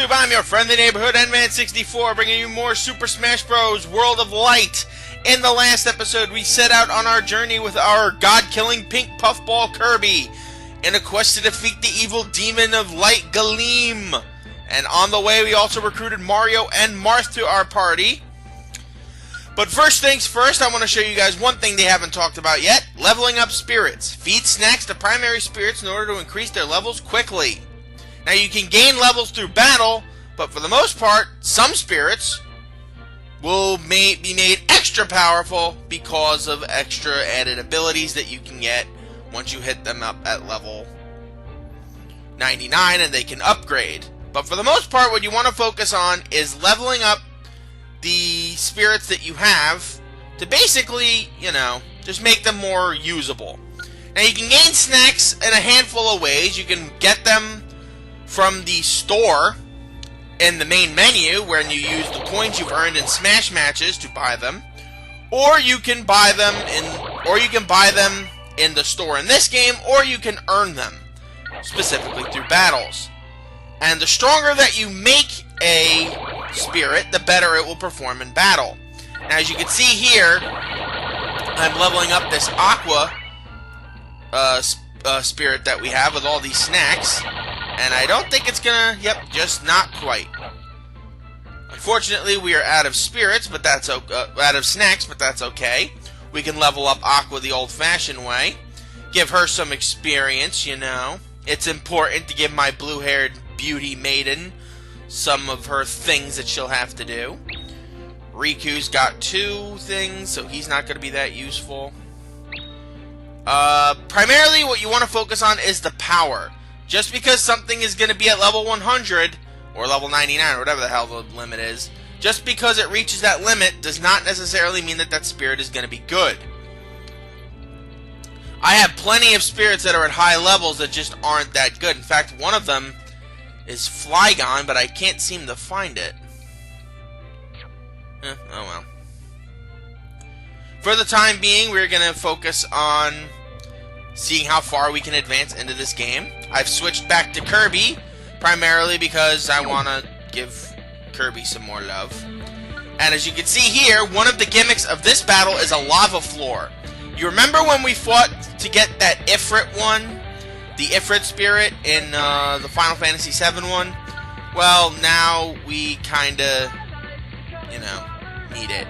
YouTube? I'm your friendly neighborhood N-Man64, bringing you more Super Smash Bros. World of Light. In the last episode, we set out on our journey with our god-killing pink puffball Kirby in a quest to defeat the evil demon of light, Galeem. And on the way, we also recruited Mario and Marth to our party. But first things first, I want to show you guys one thing they haven't talked about yet. Leveling up spirits. Feed snacks to primary spirits in order to increase their levels quickly. Now you can gain levels through battle, but for the most part, some spirits will be made extra powerful because of extra added abilities that you can get once you hit them up at level 99 and they can upgrade. But for the most part, what you want to focus on is leveling up the spirits that you have to basically, just make them more usable. Now you can gain snacks in a handful of ways. You can get them from the store in the main menu, where you use the coins you've earned in Smash matches to buy them, or you can buy them in the store in this game, or you can earn them specifically through battles. And the stronger that you make a spirit, the better it will perform in battle. Now, as you can see here, I'm leveling up this Aqua spirit that we have with all these snacks, and I don't think it's gonna, just not quite. Unfortunately, we are out of spirits, but that's out of snacks, but that's okay. We can level up Aqua the old-fashioned way, give her some experience, It's important to give my blue-haired beauty maiden some of her things that she'll have to do. Riku's got 2 things, so he's not going to be that useful. Primarily, what you want to focus on is the power. Just because something is going to be at level 100, or level 99, or whatever the hell the limit is, just because it reaches that limit does not necessarily mean that that spirit is going to be good. I have plenty of spirits that are at high levels that just aren't that good. In fact, one of them is Flygon, but I can't seem to find it. Oh well. For the time being, we're going to focus on seeing how far we can advance into this game. I've switched back to Kirby, primarily because I want to give Kirby some more love. And as you can see here, one of the gimmicks of this battle is a lava floor. You remember when we fought to get that Ifrit one? The Ifrit spirit in the Final Fantasy VII one? Well, now we kinda, need it.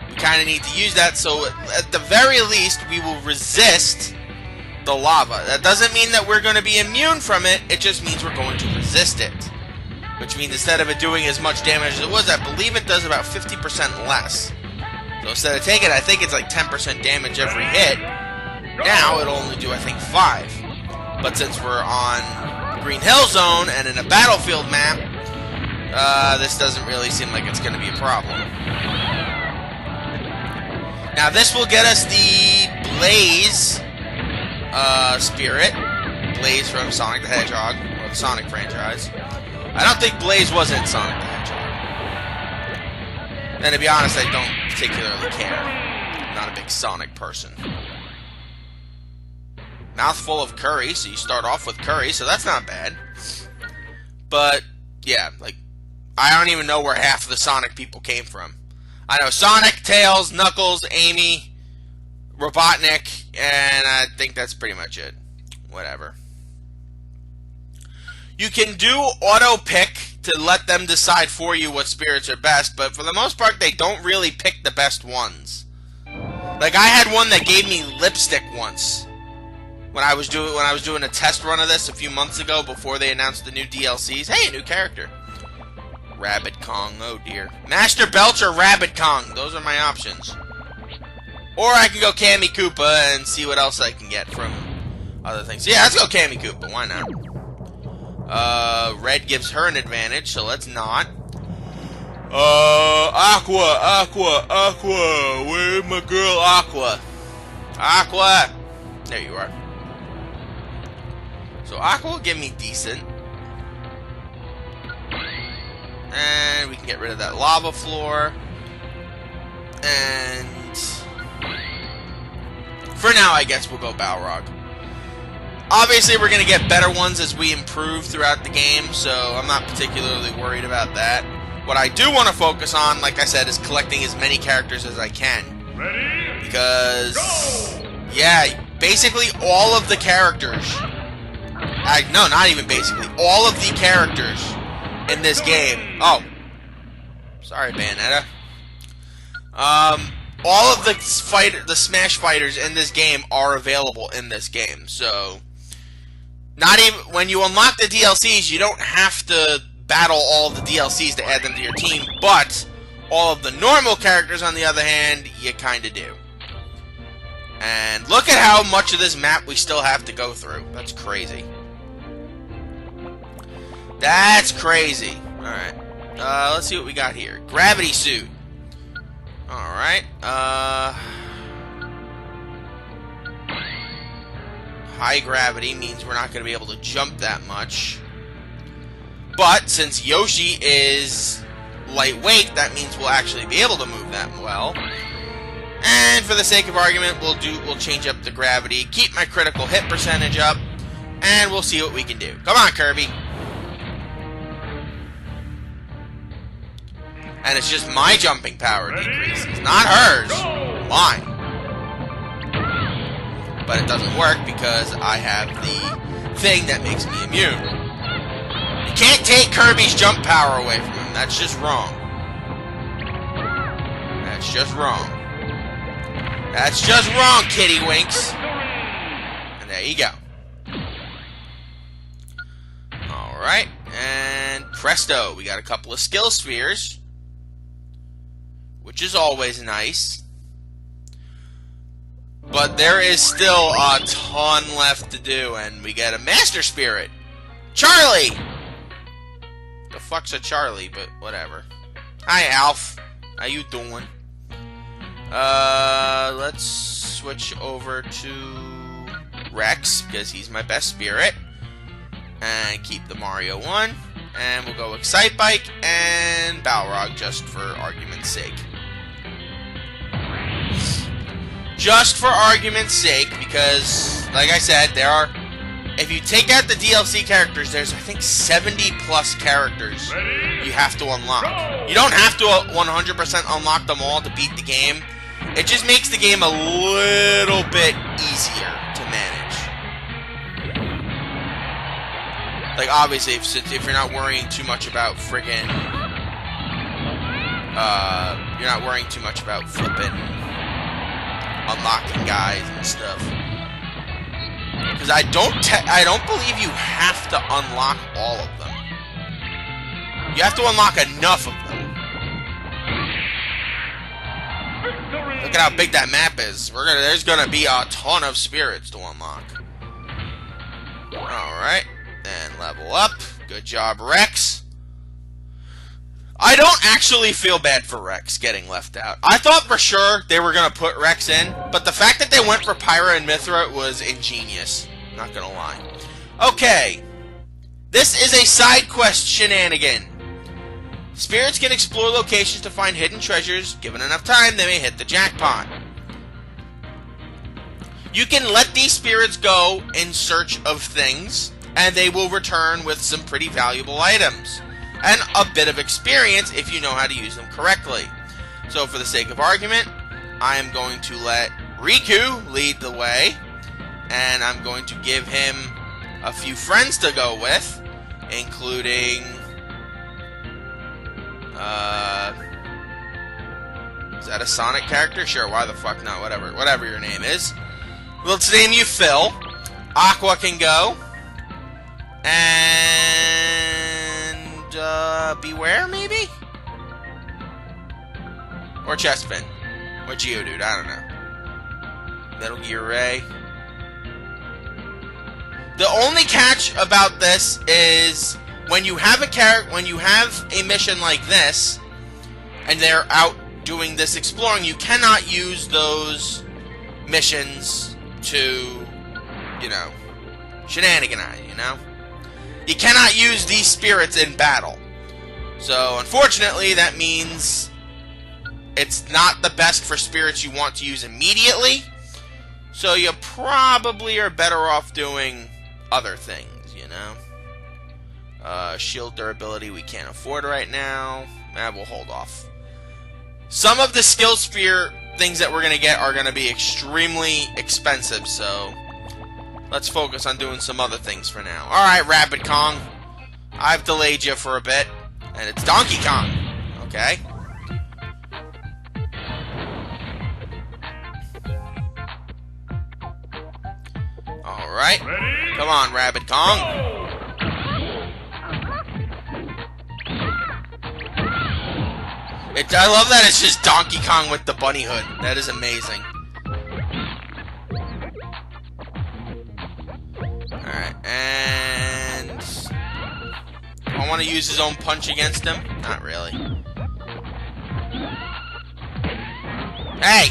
We kinda need to use that, so at the very least, we will resist the lava. That doesn't mean that we're going to be immune from it, it just means we're going to resist it. Which means instead of it doing as much damage as it was, I believe it does about 50% less. So instead of taking, I think it's like 10% damage every hit. Now it'll only do, I think, 5. But since we're on Green Hill Zone and in a battlefield map, this doesn't really seem like it's going to be a problem. Now this will get us the Blaze spirit. Blaze from Sonic the Hedgehog, or the Sonic franchise. I don't think Blaze was in Sonic the Hedgehog. And to be honest, I don't particularly care. I'm not a big Sonic person. Mouthful of curry, so you start off with curry, so that's not bad. But, yeah, I don't even know where half of the Sonic people came from. I know Sonic, Tails, Knuckles, Amy, Robotnik, and I think that's pretty much it. Whatever. You can do auto-pick to let them decide for you what spirits are best, but for the most part, they don't really pick the best ones. Like, I had one that gave me lipstick once. When I was doing a test run of this a few months ago before they announced the new DLCs. Hey, a new character. Rabbit Kong, oh dear. Master Belch or Rabbit Kong, those are my options. Or I can go Kammy Koopa and see what else I can get from other things. Yeah, let's go Kammy Koopa, why not? Red gives her an advantage, so let's not. Aqua, where's my girl Aqua? Aqua! There you are. So Aqua will give me decent. And we can get rid of that lava floor. And for now, I guess we'll go Balrog. Obviously, we're going to get better ones as we improve throughout the game, so I'm not particularly worried about that. What I do want to focus on, like I said, is collecting as many characters as I can. Ready? Because, Go! yeah, basically all of the characters, no, not even basically, all of the characters in this game, oh, sorry, Bayonetta, all of the Smash fighters in this game are available in this game, so not even when you unlock the DLCs, you don't have to battle all of the DLCs to add them to your team, but all of the normal characters, on the other hand, you kind of do. And look at how much of this map we still have to go through. That's crazy. That's crazy. Alright. Let's see what we got here. Gravity suit. Alright. High gravity means we're not going to be able to jump that much. But since Yoshi is lightweight, that means we'll actually be able to move that well. And for the sake of argument, we'll change up the gravity, keep my critical hit percentage up, and we'll see what we can do. Come on, Kirby. And it's just my jumping power decreases, not hers. Mine. But it doesn't work because I have the thing that makes me immune. You can't take Kirby's jump power away from him. That's just wrong. That's just wrong. That's just wrong, Kitty Winks. And there you go. Alright, and presto, we got a couple of skill spheres, which is always nice. But there is still a ton left to do, and we get a Master Spirit. Charlie! The fuck's a Charlie, but whatever. Hi, Alf. How you doing? Let's switch over to Rex, because he's my best spirit. And keep the Mario one. And we'll go Excite Bike and Balrog, just for argument's sake. Just for argument's sake, because, like I said, there are... If you take out the DLC characters, there's, I think, 70 plus characters you have to unlock. You don't have to 100% unlock them all to beat the game. It just makes the game a little bit easier to manage. Like, obviously, if you're not worrying too much about friggin'... you're not worrying too much about flipping... unlocking guys and stuff. Because I don't believe you have to unlock all of them. You have to unlock enough of them. Look at how big that map is. There's gonna be a ton of spirits to unlock. Alright. And level up. Good job, Rex. I don't actually feel bad for Rex getting left out. I thought for sure they were going to put Rex in, but the fact that they went for Pyra and Mithra was ingenious. Not going to lie. Okay. This is a side quest shenanigan. Spirits can explore locations to find hidden treasures. Given enough time, they may hit the jackpot. You can let these spirits go in search of things, and they will return with some pretty valuable items. And a bit of experience if you know how to use them correctly. So for the sake of argument, I am going to let Riku lead the way. And I'm going to give him a few friends to go with. Including... is that a Sonic character? Sure, why the fuck not? Whatever your name is. Let's name you Phil. Aqua can go. And... Beware, maybe? Or Chestfin. Or Geodude, I don't know. Metal Gear Ray. The only catch about this is when you have a mission like this, and they're out doing this exploring, you cannot use those missions to, you know, shenaniganize, you know? You cannot use these spirits in battle. So, unfortunately, that means it's not the best for spirits you want to use immediately. So you probably are better off doing other things, you know? Shield durability we can't afford right now. We'll hold off. Some of the skill sphere things that we're going to get are going to be extremely expensive, so let's focus on doing some other things for now. Alright, Rapid Kong. I've delayed you for a bit. And it's Donkey Kong. Okay. Alright. Come on, Rapid Kong. I love that it's just Donkey Kong with the bunny hood. That is amazing. Alright, and I want to use his own punch against him? Not really. Hey!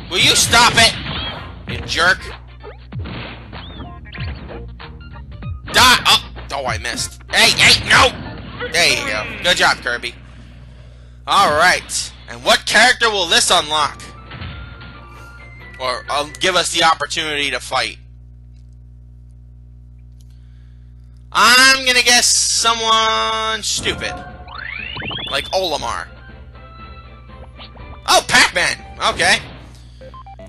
Will you stop it? You jerk. Die! Oh, I missed. Hey, no! There you go. Good job, Kirby. Alright. And what character will this unlock? Or give us the opportunity to fight? I'm gonna guess someone stupid. Like Olimar. Oh, Pac-Man! Okay.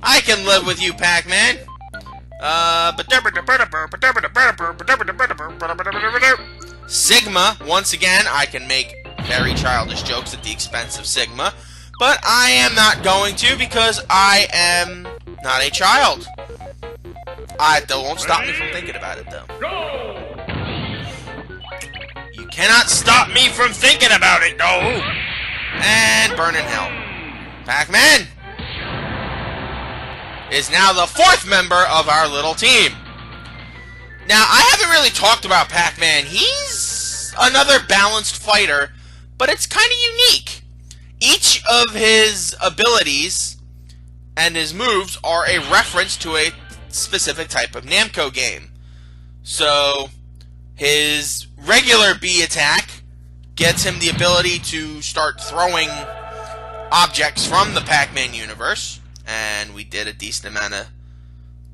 I can live with you, Pac-Man. Sigma, once again, I can make very childish jokes at the expense of Sigma, but I am not going to because I am not a child. That won't stop me from thinking about it, though. You cannot stop me from thinking about it, no! And burn in hell. Pac-Man is now the 4th member of our little team. Now, I haven't really talked about Pac-Man. He's another balanced fighter, but it's kind of unique. Each of his abilities and his moves are a reference to a specific type of Namco game. So, his regular B attack gets him the ability to start throwing objects from the Pac-Man universe. And we did a decent amount of...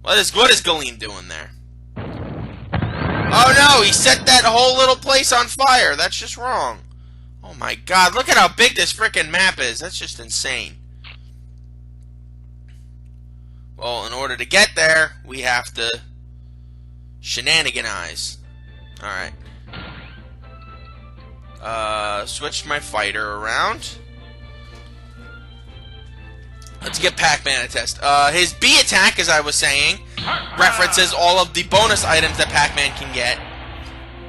What is Galeem doing there? Oh no, he set that whole little place on fire. That's just wrong. Oh my god, look at how big this frickin' map is. That's just insane. Well, in order to get there, we have to shenaniganize. Alright. Switched my fighter around. Let's get Pac-Man a test. His B attack, as I was saying, references all of the bonus items that Pac-Man can get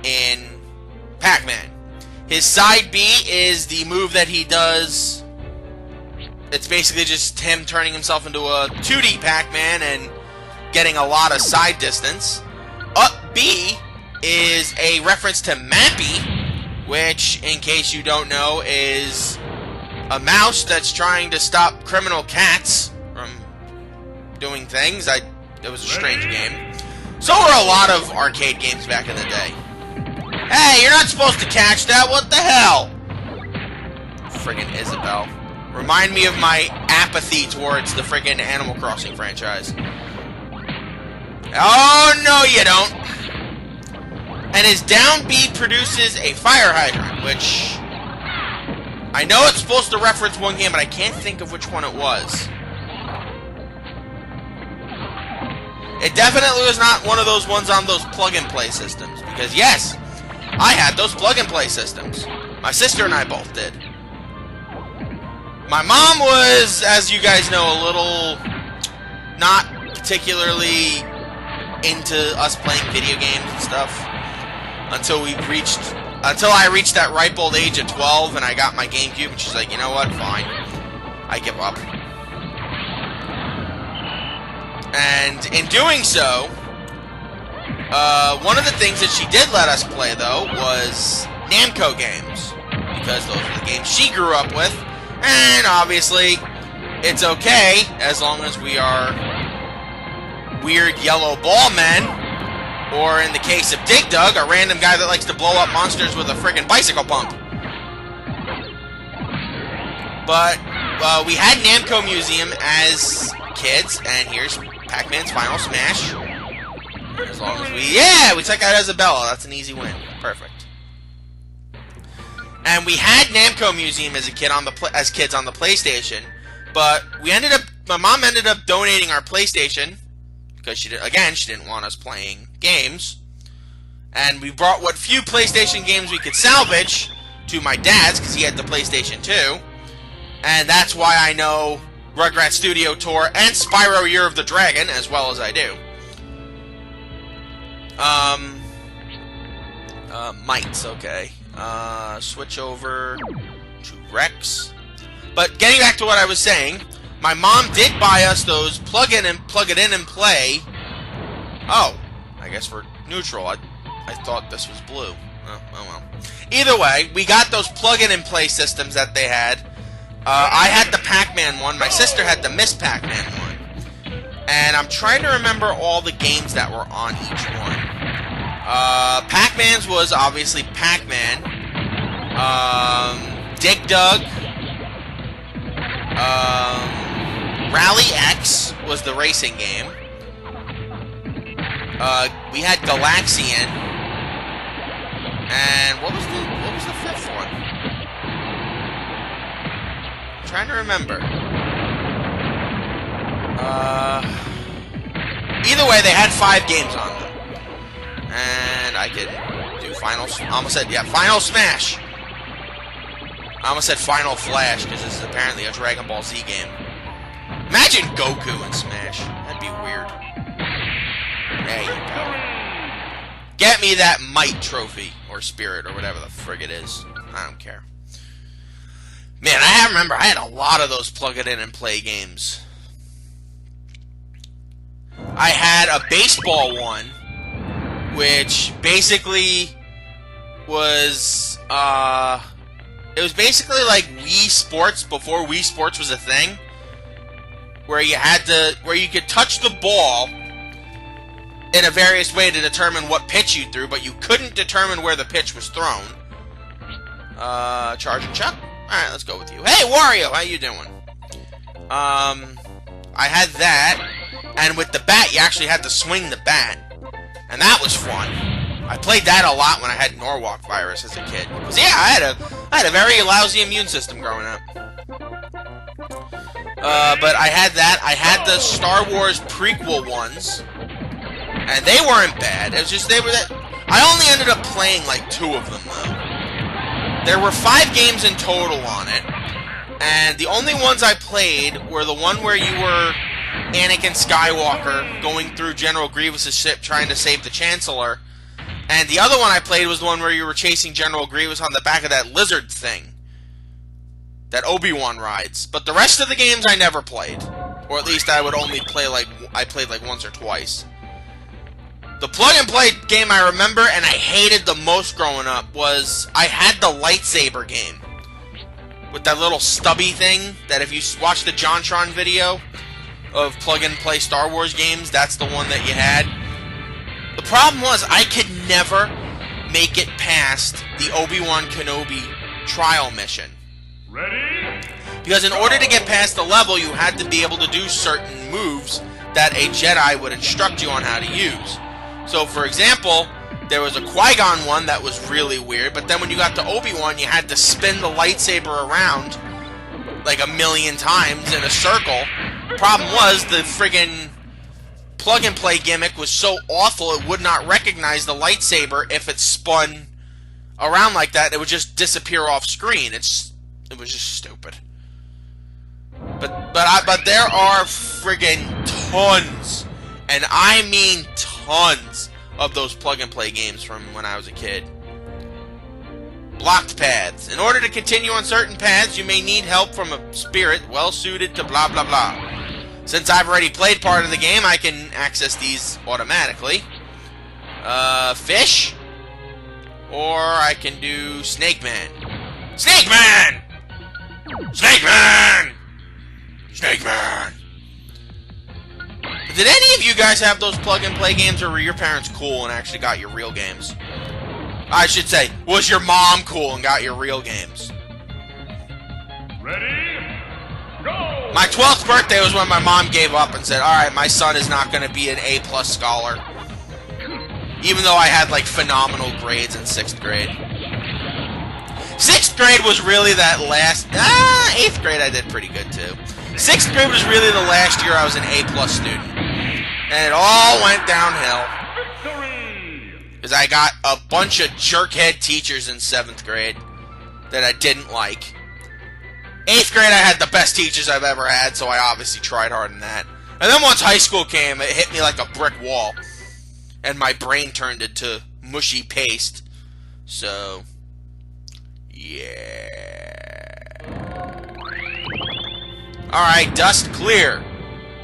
in Pac-Man. His side B is the move that he does. It's basically just him turning himself into a 2D Pac-Man and getting a lot of side distance. Up B is a reference to Mappy, which, in case you don't know, is a mouse that's trying to stop criminal cats from doing things. It was a strange game. So were a lot of arcade games back in the day. Hey, you're not supposed to catch that. What the hell? Friggin' Isabelle. Remind me of my apathy towards the friggin' Animal Crossing franchise. Oh, no you don't. And his down B produces a fire hydrant, which I know it's supposed to reference one game, but I can't think of which one it was. It definitely was not one of those ones on those plug-and-play systems, because yes, I had those plug-and-play systems. My sister and I both did. My mom was, as you guys know, a little not particularly into us playing video games and stuff until I reached that ripe old age of 12 and I got my GameCube, and she's like, you know what, fine. I give up. And in doing so, one of the things that she did let us play, though, was Namco games, because those are the games she grew up with, and obviously, it's okay, as long as we are weird yellow ball men, or in the case of Dig Dug, a random guy that likes to blow up monsters with a friggin' bicycle pump. But, we had Namco Museum as kids, and here's Pac-Man's Final Smash. As long as we took out Isabella. That's an easy win. Perfect. And we had Namco Museum as kids on the PlayStation, but my mom ended up donating our PlayStation because she didn't want us playing games. And we brought what few PlayStation games we could salvage to my dad's because he had the PlayStation 2. And that's why I know Rugrats Studio Tour and Spyro Year of the Dragon as well as I do. Mites, okay. Switch over to Rex. But getting back to what I was saying, my mom did buy us those plug it in and play. Oh, I guess we're neutral. I thought this was blue. Oh well. Either way, we got those plug in and play systems that they had. I had the Pac-Man one. My sister had the Miss Pac-Man one. And I'm trying to remember all the games that were on each one. Pac-Man's was obviously Pac-Man. Dig Dug. Rally X was the racing game. We had Galaxian. And what was the fifth one? I'm trying to remember. Either way, they had 5 games on them. And I could do Final Smash. I almost said Final Flash, because this is apparently a Dragon Ball Z game. Imagine Goku in Smash. That'd be weird. There you go. Get me that Might trophy, or Spirit, or whatever the frig it is. I don't care. Man, I remember I had a lot of those plug it in and play games. I had a baseball one, which basically was, it was basically like Wii Sports before Wii Sports was a thing, where you could touch the ball in a various way to determine what pitch you threw, but you couldn't determine where the pitch was thrown. Charge and Chuck? Alright, let's go with you. Hey, Wario, how you doing? I had that, and with the bat, you actually had to swing the bat, and that was fun. I played that a lot when I had Norwalk virus as a kid. Because, yeah, I had a very lousy immune system growing up. But I had that. I had the Star Wars prequel ones, and they weren't bad. It was just I only ended up playing like 2 of them though. There were 5 games in total on it, and the only ones I played were the one where you were Anakin Skywalker going through General Grievous' ship trying to save the Chancellor, and the other one I played was the one where you were chasing General Grievous on the back of that lizard thing that Obi-Wan rides. But the rest of the games I never played, or at least I would only play I played like once or twice. The plug-and-play game I remember, and I hated the most growing up, was I had the lightsaber game. With that little stubby thing, that if you watch the JonTron video of plug-and-play Star Wars games, that's the one that you had. The problem was, I could never make it past the Obi-Wan Kenobi trial mission. Ready? Because in order to get past the level, you had to be able to do certain moves that a Jedi would instruct you on how to use. So, for example, there was a Qui-Gon one that was really weird, but then when you got to Obi-Wan, you had to spin the lightsaber around like a million times in a circle. Problem was, the friggin' plug-and-play gimmick was so awful it would not recognize the lightsaber if it spun around like that. It would just disappear off screen. It was just stupid. But there are friggin' tons, and I mean tons, of those plug-and-play games from when I was a kid. Blocked paths. In order to continue on certain paths, you may need help from a spirit well-suited to blah blah blah. Since I've already played part of the game, I can access these automatically. Fish? Or I can do Snake Man. Snake Man! Snake Man! Snake Man! Did any of you guys have those plug-and-play games, or were your parents cool and actually got your real games? I should say, was your mom cool and got your real games? Ready? Go! My 12th birthday was when my mom gave up and said, alright, my son is not going to be an A+ scholar. Even though I had, like, phenomenal grades in 6th grade. 6th grade was really that last... 8th grade I did pretty good, too. 6th grade was really the last year I was an A+ student. And it all went downhill. Because I got a bunch of jerkhead teachers in 7th grade that I didn't like. 8th grade I had the best teachers I've ever had, so I obviously tried hard in that. And then once high school came, it hit me like a brick wall. And my brain turned into mushy paste. So, yeah. Alright, dust clear.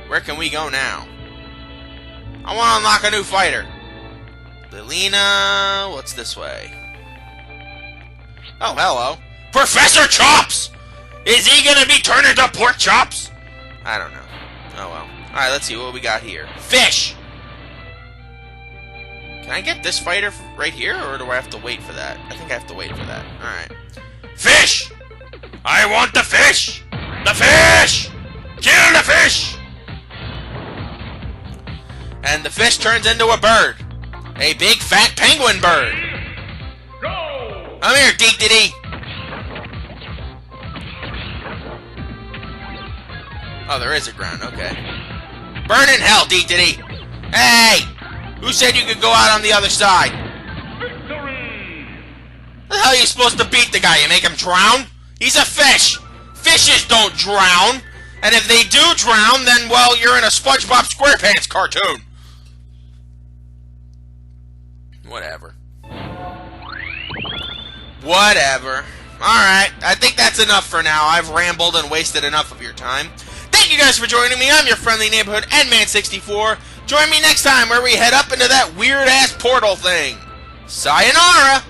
Where can we go now? I want to unlock a new fighter. Lilina, what's this way? Oh, hello. Professor Chops! Is he gonna be turned into pork chops? I don't know. Oh well. Alright, let's see what we got here. Fish! Can I get this fighter right here, or do I have to wait for that? I think I have to wait for that. Alright. Fish! I want the fish! The fish! Kill the fish! And the fish turns into a bird. A big fat penguin bird. Go! Come here, Dee-Dee-Dee. Oh, there is a ground, okay. Burn in hell, Dee-Dee-Dee. Hey! Who said you could go out on the other side? Victory! How the hell are you supposed to beat the guy? You make him drown? He's a fish! Fishes don't drown! And if they do drown, then, well, you're in a SpongeBob SquarePants cartoon! Whatever. Whatever. Alright, I think that's enough for now. I've rambled and wasted enough of your time. Thank you guys for joining me. I'm your friendly neighborhood Endman64. Join me next time where we head up into that weird-ass portal thing. Sayonara!